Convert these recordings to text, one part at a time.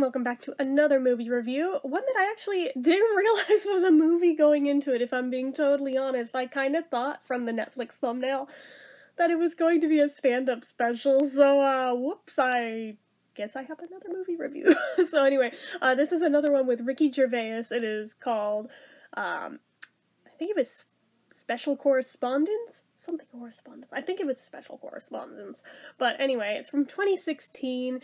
welcome back to another movie review. One that I actually didn't realize was a movie going into it, if I'm being totally honest. I kind of thought from the Netflix thumbnail that it was going to be a stand-up special, so, whoops, I guess I have another movie review. So anyway, this is another one with Ricky Gervais. It is called, I think it was Special Correspondents? Something Correspondents. I think it was Special Correspondents. But anyway, it's from 2016.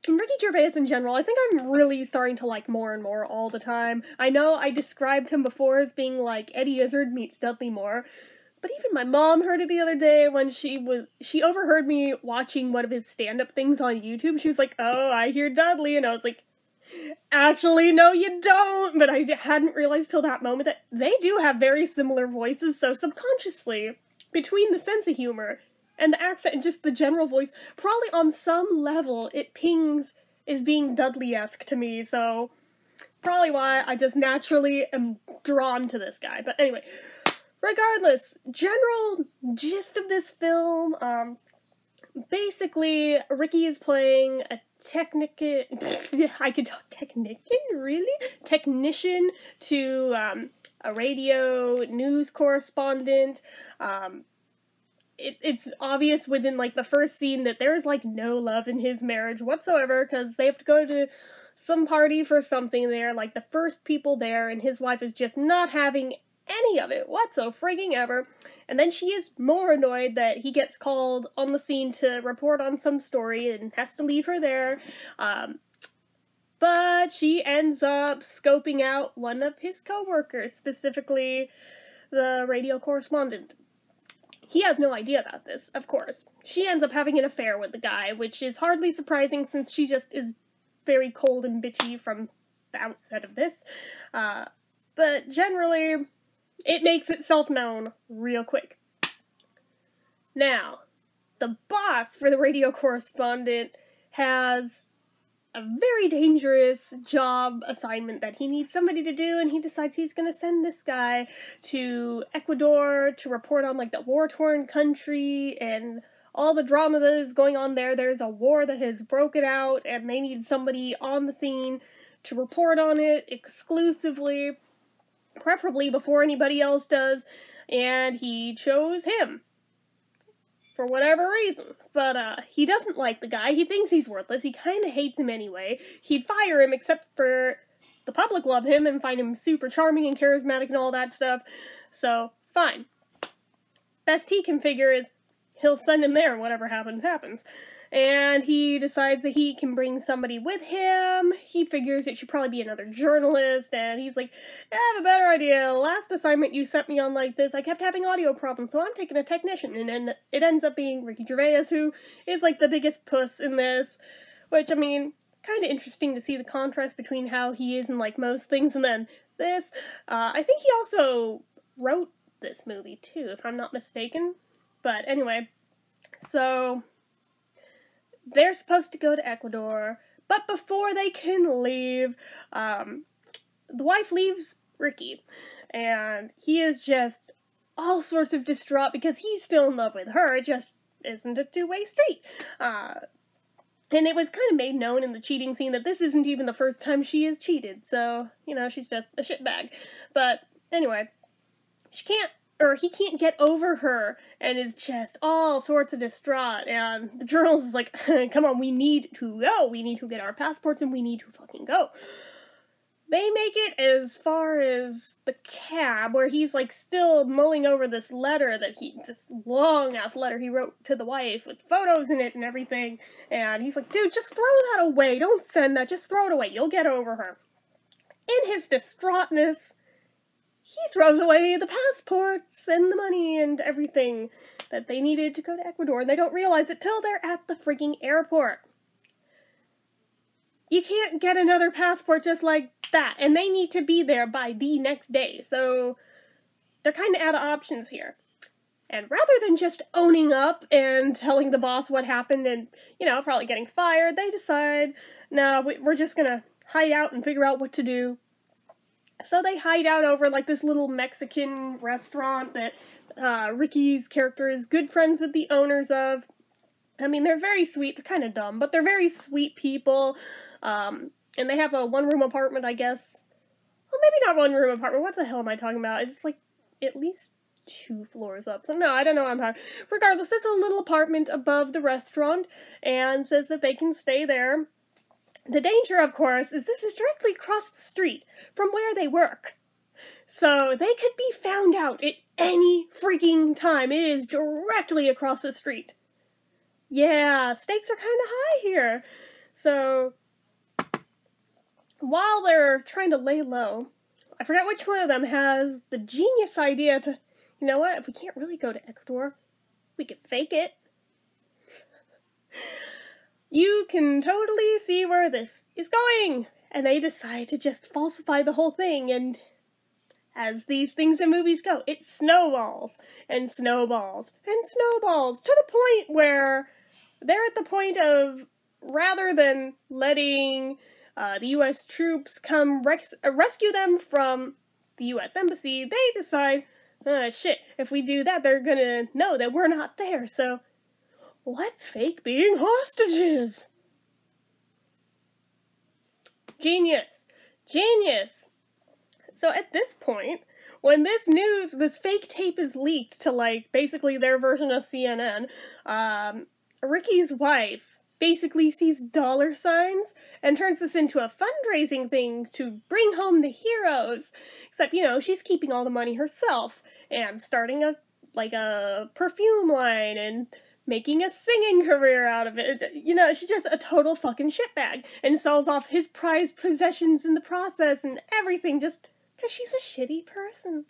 And Ricky Gervais in general, I think I'm really starting to like more and more all the time. I know I described him before as being like Eddie Izzard meets Dudley Moore, but even my mom heard it the other day when she overheard me watching one of his stand-up things on YouTube. She was like, "Oh, I hear Dudley," and I was like, "Actually, no you don't," but I hadn't realized till that moment that they do have very similar voices, so subconsciously, between the sense of humor and the accent and just the general voice, probably on some level it pings as being Dudley-esque to me, so probably why I just naturally am drawn to this guy. But anyway, regardless, general gist of this film, basically, Ricky is playing a technician to, a radio news correspondent. It's obvious within, like, the first scene that there is, like, no love in his marriage whatsoever, because they have to go to some party for something there, like, the first people there, and his wife is just not having any of it whatso-frigging-ever, and then she is more annoyed that he gets called on the scene to report on some story and has to leave her there, but she ends up scoping out one of his co-workers, specifically the radio correspondent. He has no idea about this, of course. She ends up having an affair with the guy, which is hardly surprising since she just is very cold and bitchy from the outset of this. But generally, it makes itself known real quick. Now, the boss for the radio correspondent has a very dangerous job assignment that he needs somebody to do, and he decides he's going to send this guy to Ecuador to report on, like, the war-torn country and all the drama that is going on there. There's a war that has broken out, and they need somebody on the scene to report on it exclusively, preferably before anybody else does, and he chose him. For whatever reason. But, he doesn't like the guy. He thinks he's worthless. He kinda hates him anyway. He'd fire him except for the public love him and find him super charming and charismatic and all that stuff. So, fine. Best he can figure is he'll send him there and whatever happens, happens. And he decides that he can bring somebody with him. He figures it should probably be another journalist, and he's like, I have a better idea. Last assignment you sent me on like this, I kept having audio problems, so I'm taking a technician. And then it ends up being Ricky Gervais, who is like the biggest puss in this, which, I mean, kind of interesting to see the contrast between how he is in, like, most things and then this. I think he also wrote this movie, too, if I'm not mistaken. But anyway, so they're supposed to go to Ecuador, but before they can leave, the wife leaves Ricky, and he is just all sorts of distraught because he's still in love with her. It just isn't a two-way street. And it was kind of made known in the cheating scene that this isn't even the first time she has cheated, so, you know, she's just a shitbag. But anyway, he can't get over her, and is just all sorts of distraught, and the journalist is like, come on, we need to go, we need to get our passports, and we need to fucking go. They make it as far as the cab, where he's, like, still mulling over this letter this long-ass letter he wrote to the wife, with photos in it and everything, and he's like, dude, just throw that away, don't send that, just throw it away, you'll get over her. In his distraughtness, he throws away the passports and the money and everything that they needed to go to Ecuador, and they don't realize it till they're at the freaking airport. You can't get another passport just like that, and they need to be there by the next day, so they're kind of out of options here. And rather than just owning up and telling the boss what happened and, you know, probably getting fired, they decide, no, we're just gonna hide out and figure out what to do. So they hide out over, like, this little Mexican restaurant that Ricky's character is good friends with the owners of. I mean, they're very sweet. They're kind of dumb, but they're very sweet people. And they have a one-room apartment, I guess. Well, maybe not one-room apartment. What the hell am I talking about? It's like at least 2 floors up. So no, I don't know what I'm talking. Regardless, it's a little apartment above the restaurant, and says that they can stay there. The danger, of course, is this is directly across the street from where they work. So they could be found out at any freaking time. It is directly across the street. Yeah, stakes are kind of high here. So while they're trying to lay low, I forgot which one of them has the genius idea to, you know what, if we can't really go to Ecuador, we could fake it. You can totally see where this is going. And they decide to just falsify the whole thing, and as these things in movies go, it snowballs, and snowballs, and snowballs, to the point where they're at the point of, rather than letting the U.S. troops come rescue them from the U.S. Embassy, they decide, shit, if we do that, they're gonna know that we're not there, so let's fake being hostages. Genius. Genius. So at this point, when this fake tape is leaked to, like, basically their version of CNN, Ricky's wife basically sees dollar signs and turns this into a fundraising thing to bring home the heroes. Except, you know, she's keeping all the money herself and starting a perfume line and making a singing career out of it. You know, she's just a total fucking shitbag and sells off his prized possessions in the process and everything just because she's a shitty person.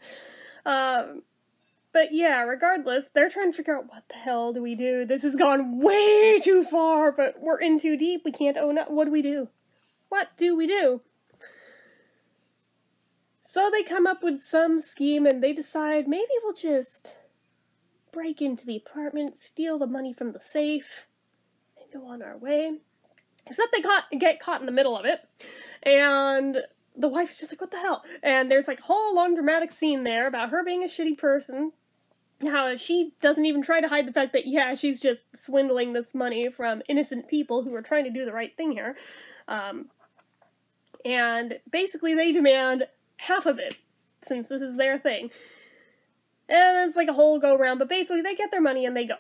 But yeah, regardless, they're trying to figure out what the hell do we do. This has gone way too far, but we're in too deep. We can't own it. What do we do? What do we do? So they come up with some scheme and they decide maybe we'll just break into the apartment, steal the money from the safe, and go on our way. Except they get caught in the middle of it, and the wife's just like, what the hell? And there's like a whole long dramatic scene there about her being a shitty person, how she doesn't even try to hide the fact that, yeah, she's just swindling this money from innocent people who are trying to do the right thing here. And basically they demand half of it, since this is their thing. And it's like a whole go-round, but basically they get their money and they go.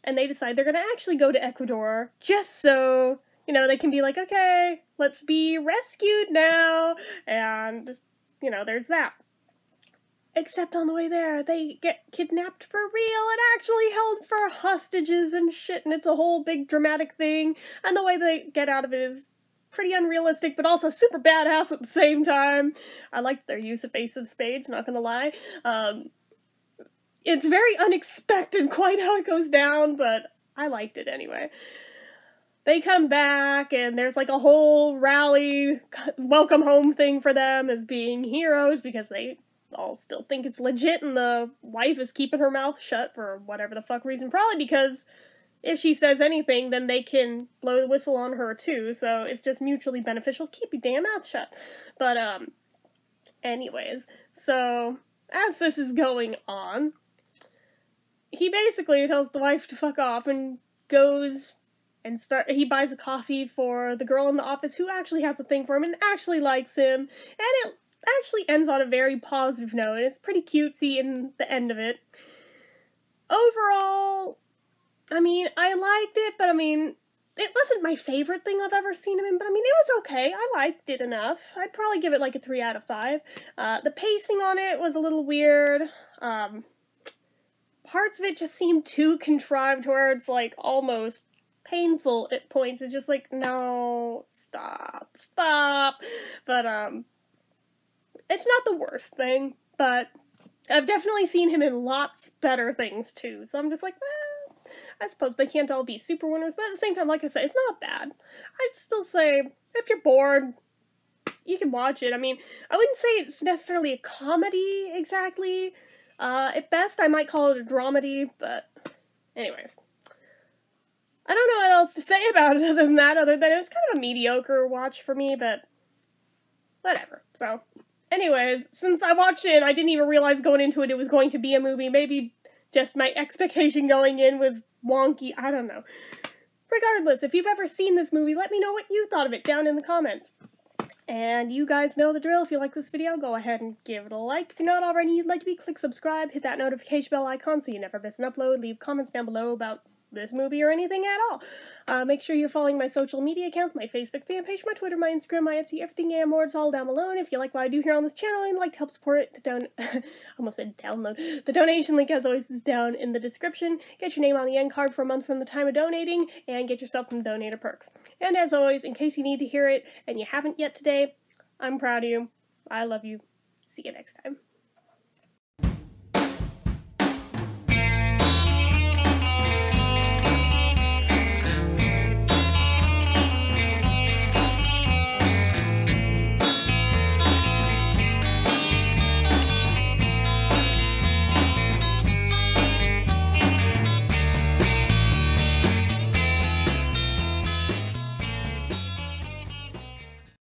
And they decide they're gonna actually go to Ecuador, just so, you know, they can be like, okay, let's be rescued now, and, you know, there's that. Except on the way there, they get kidnapped for real and actually held for hostages and shit, and it's a whole big dramatic thing, and the way they get out of it is pretty unrealistic, but also super badass at the same time. I liked their use of Ace of Spades, not gonna lie. It's very unexpected quite how it goes down, but I liked it anyway. They come back, and there's like a whole rally, welcome home thing for them as being heroes, because they all still think it's legit, and the wife is keeping her mouth shut for whatever the fuck reason. Probably because if she says anything, then they can blow the whistle on her too, so it's just mutually beneficial. Keep your damn mouth shut. But, anyways, so as this is going on, he basically tells the wife to fuck off and goes and he buys a coffee for the girl in the office who actually has a thing for him and actually likes him, and it actually ends on a very positive note, and it's pretty cutesy in the end of it. Overall, I mean, I liked it, but I mean, it wasn't my favorite thing I've ever seen him in, but I mean, it was okay. I liked it enough. I'd probably give it like a 3 out of 5. The pacing on it was a little weird. Parts of it just seemed too contrived, where it's like almost painful at points. It's just like, no, stop. But it's not the worst thing, but I've definitely seen him in lots better things too, so I'm just like, well, I suppose they can't all be super winners, but at the same time, like I said, it's not bad. I'd still say, if you're bored, you can watch it. I mean, I wouldn't say it's necessarily a comedy, exactly. At best, I might call it a dramedy, but anyways. I don't know what else to say about it other than that, other than it was kind of a mediocre watch for me, but whatever. So, anyways, since I watched it and I didn't even realize going into it was going to be a movie, maybe just my expectation going in was wonky, I don't know. Regardless, if you've ever seen this movie, let me know what you thought of it down in the comments. And you guys know the drill. If you like this video, go ahead and give it a like. If you're not already, you'd like to be, click subscribe, hit that notification bell icon so you never miss an upload. Leave comments down below about this movie or anything at all. Make sure you're following my social media accounts, my Facebook fan page, my Twitter, my Instagram, my Etsy, everything and more. It's all down below. And if you like what I do here on this channel and like to help support it, almost said download. The donation link, as always, is down in the description. Get your name on the end card for a month from the time of donating, and get yourself some donator perks. And as always, in case you need to hear it and you haven't yet today, I'm proud of you. I love you. See you next time.